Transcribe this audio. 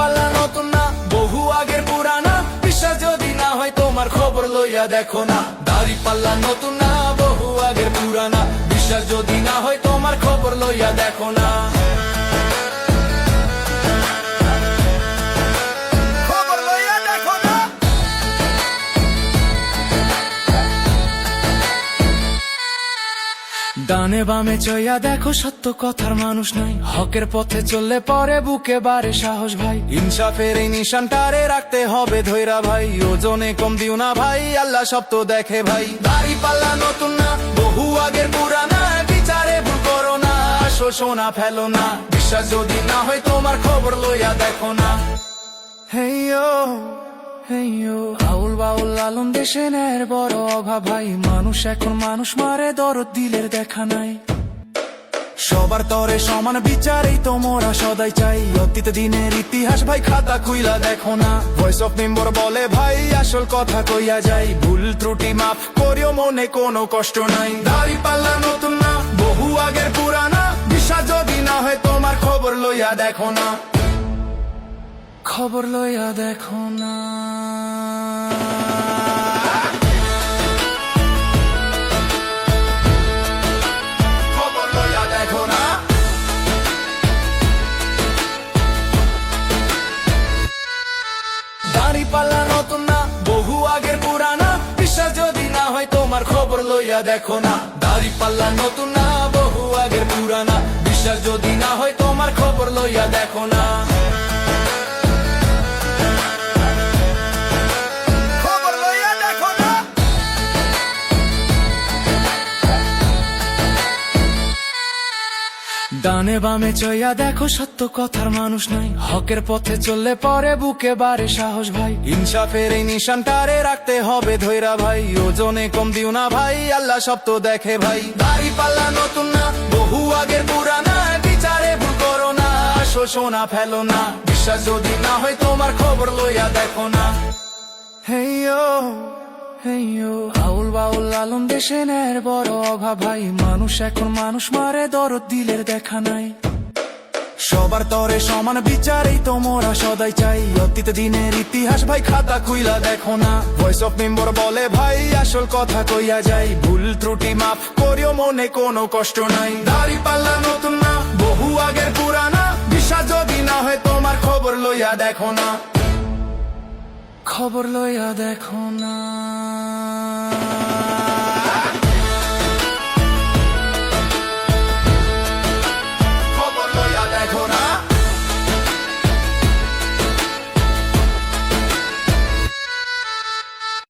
পাল্লা নতুন না, বহু আগের পুরানা, বিশ্বাস যদি না হয় তোমার খবর লইয়া দেখো না। দাড়ি পাল্লা নতুন না, বহু আগের পুরানা, বিশ্বাস যদি না হয় তোমার খবর লইয়া দেখো না। ডানে বামে চইয়া দেখো, সত্য কথার মানুষ নাই, হকের পথে চললে পরে বুকে বাড়ে সাহস ভাই। ইনসাফের এই নিশানটারে রাখতে হবে ধৈরা ভাই, ওজনে কম দিও না ভাই, আল্লাহ সব তো দেখে ভাই। দাড়ি পাল্লা নতুন না, বহু আগের পুরানা, বিচারে ভুল করো না, আসো সোনা ফেলো না, বিশ্বাস যদি না হয় তোমার খবর লইয়া দেখো না। আউল বাউল লালন দেশে ন্যায়ের বড় অভাব ভাই, মানুষ এখন মানুষ মারে, দরদ দিলের দেখা নাই। সবার তরে সমান বিচারেই তোমরা সদাই চাই, অতীত দিনের ইতিহাস ভাই খাতা খুইলা দেখো না। ভয়েস অফ মেম্বার বলে ভাই আসল কথা কইয়া যাই, ভুল ত্রুটি মাফ করিও, মনে কোনো কষ্ট নাই। দাড়ি পাল্লা নতুন না, বহু আগের পুরানা, বিশ্বাস যদি না হয় তোমার খবর লইয়া দেখো না, খবর লইয়া দেখো না। খবর লইয়া দেখো না। দাড়ি পাল্লা নতুন না, বহু আগের পুরানা, বিশ্বাস যদি না হয় তোমার খবর লইয়া দেখো না। দাড়ি পাল্লা নতুন না, বহু আগের পুরানা, বিশ্বাস যদি না হয় তোমার খবর লইয়া দেখো না। ডানে বামে চইয়া দেখো, সত্য কথার মানুষ নাই, হকের পথে চললে পরে বুকে বাড়ে সাহস ভাই। ইনসাফের এই নিশানটারে রাখতে হবে ধৈরা ভাই, ওজনে কম দিও না ভাই, আল্লাহ সব তো দেখে ভাই। দাড়ি পাল্লা নতুন না, বহু আগের পুরানা, বিচারে ভুল করো না, আসো সোনা ফেলো না, বিশ্বাস যদি না হয় তোমার খবর লইয়া দেখো না। আউল বাউল লালন দেশে ন্যায়ের বড় অভাব ভাই, মানুষ এখন মানুষ মারে, দরদ দিলের দেখা নাই। সবার তরে সমান বিচারেই তোমরা সদাই চাই, অতীত দিনের ইতিহাস ভাই খাতা খুইলা দেখো না। ভয়েস অফ মেম্বার বলে ভাই আসল কথা কইয়া যাই, ভুল ত্রুটি মাফ করিও, মনে কোনো কষ্ট নাই। দাড়ি পাল্লা নতুন না, বহু আগের পুরানা, বিশ্বাস যদি না হয় তোমার খবর লইয়া দেখো না, খবর লইয়া দেখো না।